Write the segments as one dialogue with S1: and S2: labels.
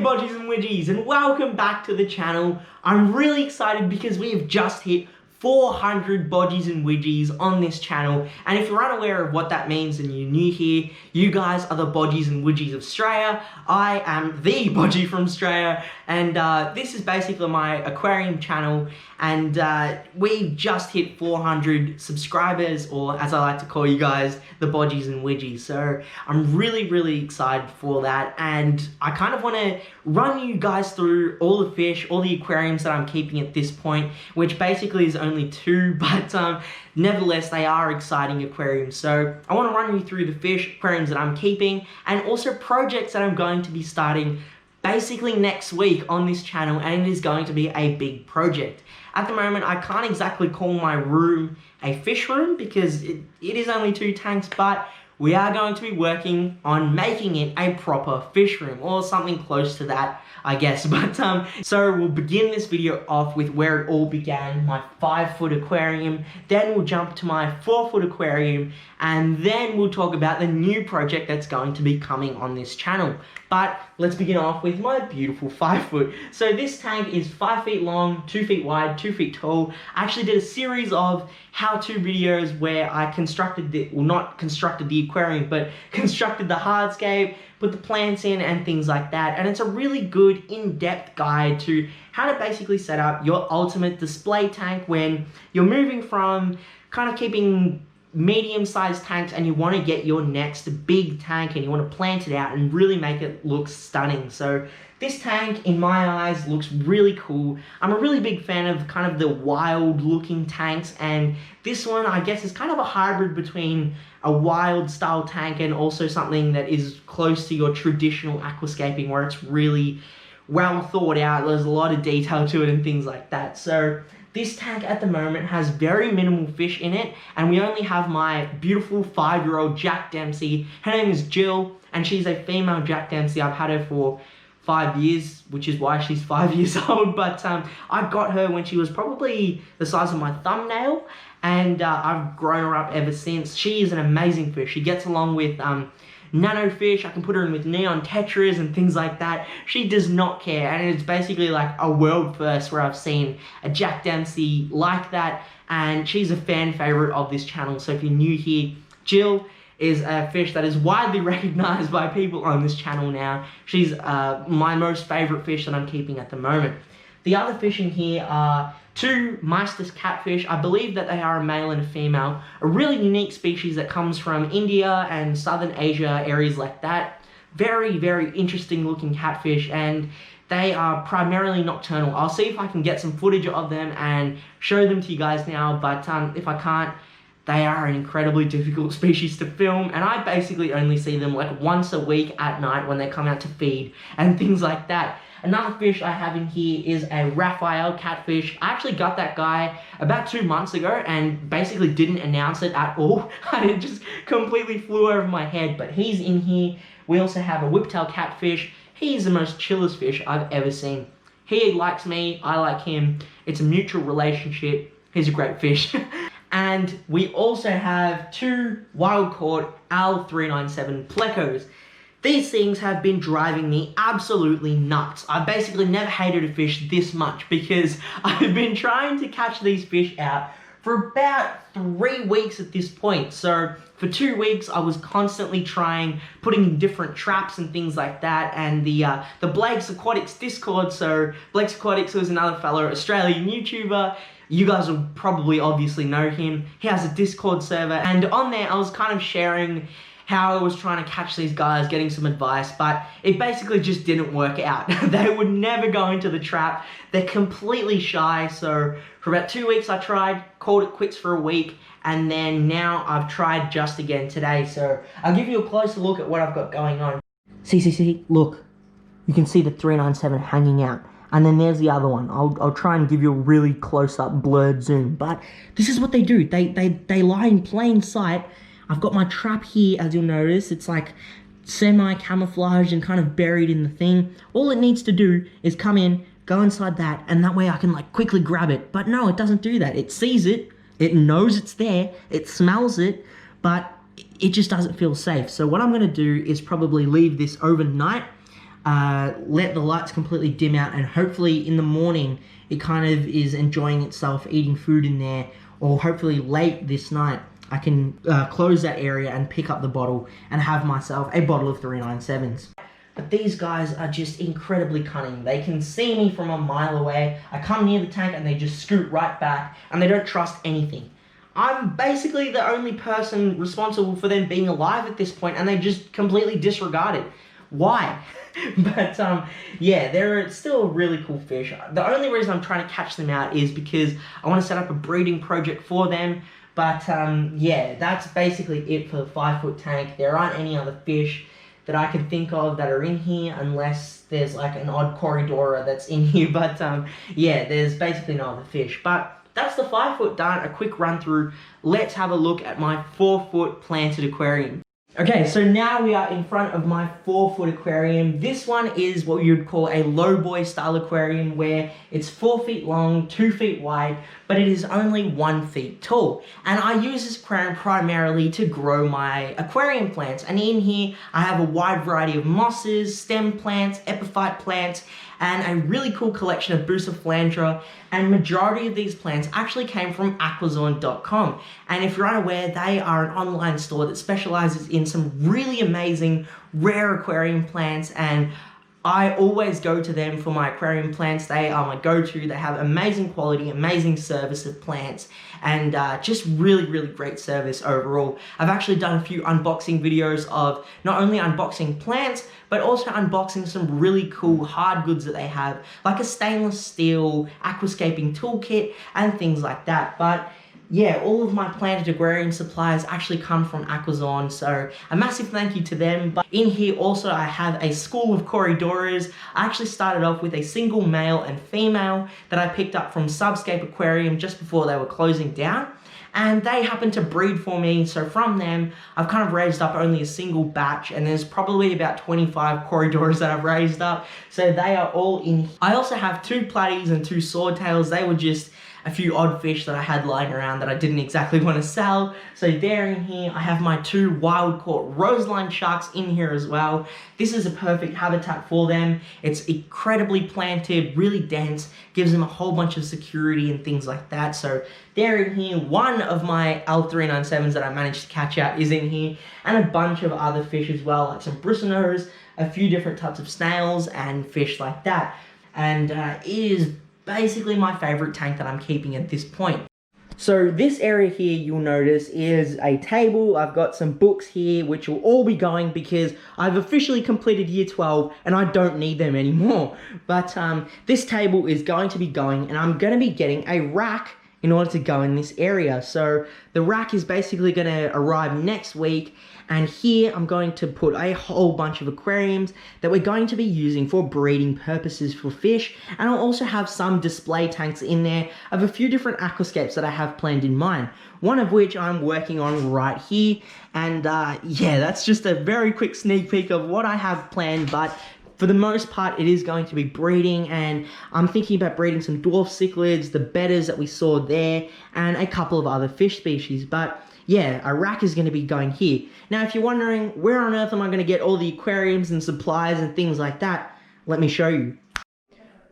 S1: Bodgies and Widgies, and welcome back to the channel. I'm really excited because we have just hit 400 Bodgies and Widgies on this channel, and if you're unaware of what that means and you're new here, you guys are the Bodgies and Widgies of Straya. I am the Bodgie from Straya, and this is basically my aquarium channel, and we've just hit 400 subscribers, or as I like to call you guys, the Bodgies and Widgies. So I'm really excited for that, and I kind of want to run you guys through all the fish, all the aquariums that I'm keeping at this point, which basically is only 2, but nevertheless they are exciting aquariums. So I want to run you through the fish, aquariums that I'm keeping, and also projects that I'm going to be starting basically next week on this channel, and it is going to be a big project. At the moment, I can't exactly call my room a fish room because it is only 2 tanks, but we are going to be working on making it a proper fish room, or something close to that, I guess. But so we'll begin this video off with where it all began, my 5-foot aquarium, then we'll jump to my 4-foot aquarium, and then we'll talk about the new project that's going to be coming on this channel. But let's begin off with my beautiful 5-foot. So this tank is 5 feet long, 2 feet wide, 2 feet tall. I actually did a series of how-to videos where I constructed the, well, not constructed the aquarium, but constructed the hardscape, put the plants in and things like that. And it's a really good in-depth guide to how to basically set up your ultimate display tank when you're moving from kind of keeping medium-sized tanks and you want to get your next big tank and you want to plant it out and really make it look stunning. So this tank, in my eyes, looks really cool. I'm a really big fan of kind of the wild looking tanks, and this one, I guess, is kind of a hybrid between a wild style tank and also something that is close to your traditional aquascaping, where it's really well thought out. There's a lot of detail to it and things like that. So this tank at the moment has very minimal fish in it, and we only have my beautiful 5-year-old Jack Dempsey. Her name is Jill, and she's a female Jack Dempsey. I've had her for 5 years, which is why she's 5 years old, but I got her when she was probably the size of my thumbnail, and I've grown her up ever since. She is an amazing fish. She gets along with nano fish. I can put her in with neon tetras and things like that. She does not care, and it's basically like a world first where I've seen a Jack Dempsey like that, and she's a fan favorite of this channel. So if you're new here, Jill is a fish that is widely recognized by people on this channel now. She's my most favorite fish that I'm keeping at the moment. The other fish in here are 2 Meisters catfish. I believe that they are a male and a female. A really unique species that comes from India and Southern Asia, areas like that. Very interesting looking catfish, and they are primarily nocturnal. I'll see if I can get some footage of them and show them to you guys now, but if I can't, they are an incredibly difficult species to film, and I basically only see them like once a week at night when they come out to feed and things like that. Another fish I have in here is a Raphael catfish. I actually got that guy about 2 months ago and basically didn't announce it at all. It just completely flew over my head, but he's in here. We also have a whiptail catfish. He's the most chillest fish I've ever seen. He likes me, I like him. It's a mutual relationship. He's a great fish. And we also have 2 wild-caught L397 plecos. These things have been driving me absolutely nuts. I've basically never hated a fish this much because I've been trying to catch these fish out for about 3 weeks at this point. So for 2 weeks, I was constantly putting in different traps and things like that. And the Blake's Aquatics Discord, so Blake's Aquatics was another fellow Australian YouTuber. You guys will probably obviously know him. He has a Discord server, and on there I was kind of sharing how I was trying to catch these guys, getting some advice, but it basically just didn't work out. They would never go into the trap. They're completely shy. So for about 2 weeks I tried, called it quits for a week, and then now I've tried just again today. So I'll give you a closer look at what I've got going on. See, look. You can see the 397 hanging out. And then there's the other one. I'll try and give you a really close-up blurred zoom. But this is what they do. They lie in plain sight. I've got my trap here, as you'll notice. It's like semi-camouflaged and kind of buried in the thing. All it needs to do is come in, go inside that, and that way I can like quickly grab it. But no, it doesn't do that. It sees it. It knows it's there. It smells it. But it just doesn't feel safe. So what I'm going to do is probably leave this overnight. let the lights completely dim out, and hopefully in the morning it kind of is enjoying itself, eating food in there, or hopefully late this night I can close that area and pick up the bottle and have myself a bottle of 397s. But these guys are just incredibly cunning. They can see me from a mile away. I come near the tank and they just scoot right back, and they don't trust anything. I'm basically the only person responsible for them being alive at this point, and they just completely disregard it. Why? But yeah, they're still really cool fish. The only reason I'm trying to catch them out is because I want to set up a breeding project for them. But yeah, that's basically it for the 5-foot tank. There aren't any other fish that I can think of that are in here, unless there's like an odd Corridora that's in here. But yeah, there's basically no other fish. But that's the 5-foot done, a quick run through. Let's have a look at my 4-foot planted aquarium. Okay, so now we are in front of my 4-foot aquarium. This one is what you would call a low boy style aquarium, where it's 4 feet long, 2 feet wide, but it is only 1 feet tall. And I use this aquarium primarily to grow my aquarium plants. And in here, I have a wide variety of mosses, stem plants, epiphyte plants, and a really cool collection of Bucephalandra, and majority of these plants actually came from Aquazorn.com. And if you're unaware, they are an online store that specializes in some really amazing rare aquarium plants, and I always go to them for my aquarium plants. They are my go-to. They have amazing quality, amazing service of plants, and just really, really great service overall. I've actually done a few unboxing videos of not only unboxing plants, but also unboxing some really cool hard goods that they have, like a stainless steel aquascaping toolkit and things like that. But yeah, all of my planted aquarium supplies actually come from Aquazorn, so a massive thank you to them. But in here also I have a school of Corridoras. I actually started off with a single male and female that I picked up from Subscape Aquarium just before they were closing down. And they happened to breed for me, so from them, I've kind of raised up only a single batch, and there's probably about 25 Corridoras that I've raised up, so they are all in. I also have 2 platies and 2 swordtails. They were just a few odd fish that I had lying around that I didn't exactly want to sell, so they're in here. I have my 2 wild caught roseline sharks in here as well. This is a perfect habitat for them. It's incredibly planted, really dense, gives them a whole bunch of security and things like that, so they're in here. One of my L397s that I managed to catch out is in here, and a bunch of other fish as well, like some bristlenose, a few different types of snails and fish like that. And it is basically my favorite tank that I'm keeping at this point. So this area here, you'll notice, is a table. I've got some books here which will all be going because I've officially completed year 12 and I don't need them anymore. But this table is going to be going, and I'm going to be getting a rack in order to go in this area. So the rack is basically going to arrive next week, and here I'm going to put a whole bunch of aquariums that we're going to be using for breeding purposes for fish, and I'll also have some display tanks in there of a few different aquascapes that I have planned in mind, one of which I'm working on right here. And yeah, that's just a very quick sneak peek of what I have planned, but for the most part, it is going to be breeding, and I'm thinking about breeding some dwarf cichlids, the betters that we saw there, and a couple of other fish species. But yeah, a rack is going to be going here. Now, if you're wondering, where on earth am I going to get all the aquariums and supplies and things like that? Let me show you.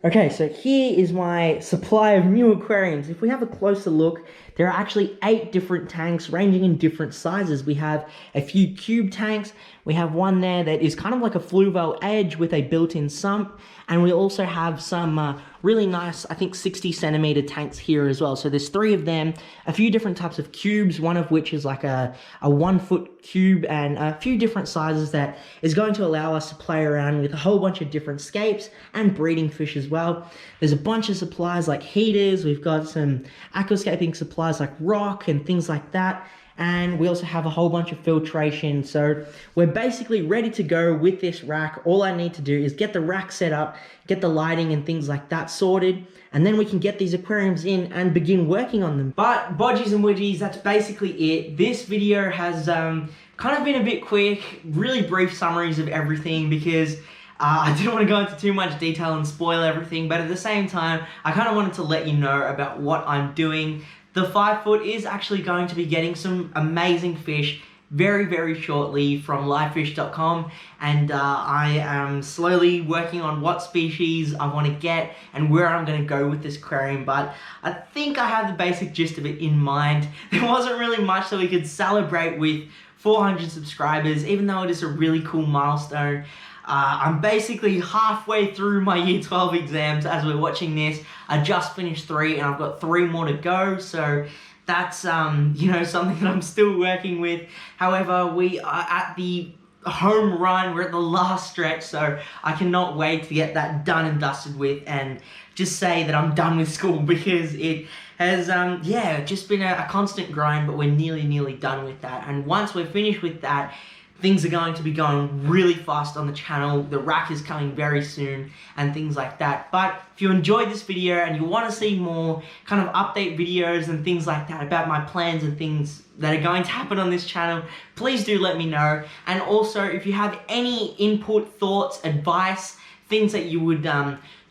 S1: Okay, so here is my supply of new aquariums. If we have a closer look, there are actually 8 different tanks ranging in different sizes. We have a few cube tanks. We have one there that is kind of like a fluval edge with a built-in sump. And we also have some really nice, I think 60 centimeter tanks here as well. So there's 3 of them, a few different types of cubes, one of which is like a 1 foot cube, and a few different sizes that is going to allow us to play around with a whole bunch of different scapes and breeding fish as well. There's a bunch of supplies like heaters. We've got some aquascaping supplies like rock and things like that. And we also have a whole bunch of filtration. So we're basically ready to go with this rack. All I need to do is get the rack set up, get the lighting and things like that sorted, and then we can get these aquariums in and begin working on them. But Bodgies and Widgies, that's basically it. This video has kind of been a bit quick, really brief summaries of everything, because I didn't want to go into too much detail and spoil everything, but at the same time, I kind of wanted to let you know about what I'm doing. The 5 foot is actually going to be getting some amazing fish very shortly from livefish.com, and I am slowly working on what species I want to get and where I'm going to go with this aquarium, but I think I have the basic gist of it in mind. There wasn't really much that we could celebrate with 400 subscribers, even though it is a really cool milestone. I'm basically halfway through my year 12 exams as we're watching this. I just finished 3 and I've got 3 more to go, so that's you know, something that I'm still working with. However, we are at the home run, we're at the last stretch, so I cannot wait to get that done and dusted with and just say that I'm done with school, because it has yeah, just been a constant grind, but we're nearly done with that. And once we're finished with that, things are going to be going really fast on the channel. The rack is coming very soon and things like that. But if you enjoyed this video and you want to see more kind of update videos and things like that about my plans and things that are going to happen on this channel, please do let me know. And also, if you have any input, thoughts, advice, things that you would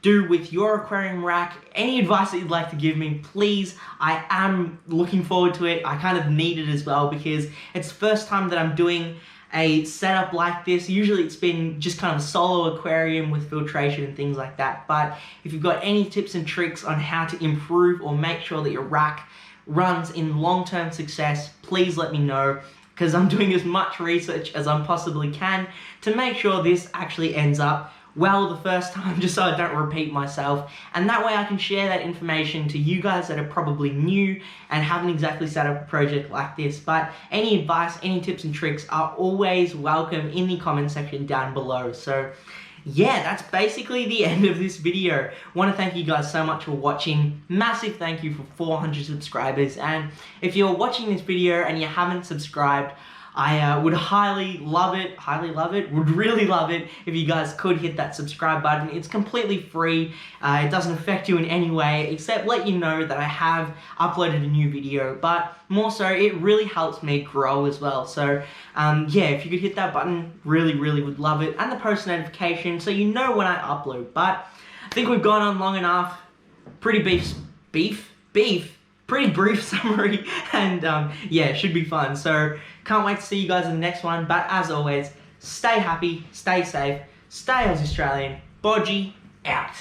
S1: do with your aquarium rack, any advice that you'd like to give me, please. I am looking forward to it. I kind of need it as well, because it's the first time that I'm doing a setup like this. Usually it's been just kind of a solo aquarium with filtration and things like that. But if you've got any tips and tricks on how to improve or make sure that your rack runs in long-term success, please let me know, because I'm doing as much research as I possibly can to make sure this actually ends up well the first time, just so I don't repeat myself. And that way I can share that information to you guys that are probably new and haven't exactly set up a project like this. But any advice, any tips and tricks are always welcome in the comment section down below. So yeah, that's basically the end of this video. I want to thank you guys so much for watching. Massive thank you for 400 subscribers. And if you're watching this video and you haven't subscribed, I would highly love it, would really love it if you guys could hit that subscribe button. It's completely free. It doesn't affect you in any way, except let you know that I have uploaded a new video, but more so, it really helps me grow as well. So yeah, if you could hit that button, really would love it, and the post notification so you know when I upload. But I think we've gone on long enough. Pretty pretty brief summary, and yeah, it should be fun. So can't wait to see you guys in the next one. But as always, stay happy, stay safe, stay Australian. Bodgie out.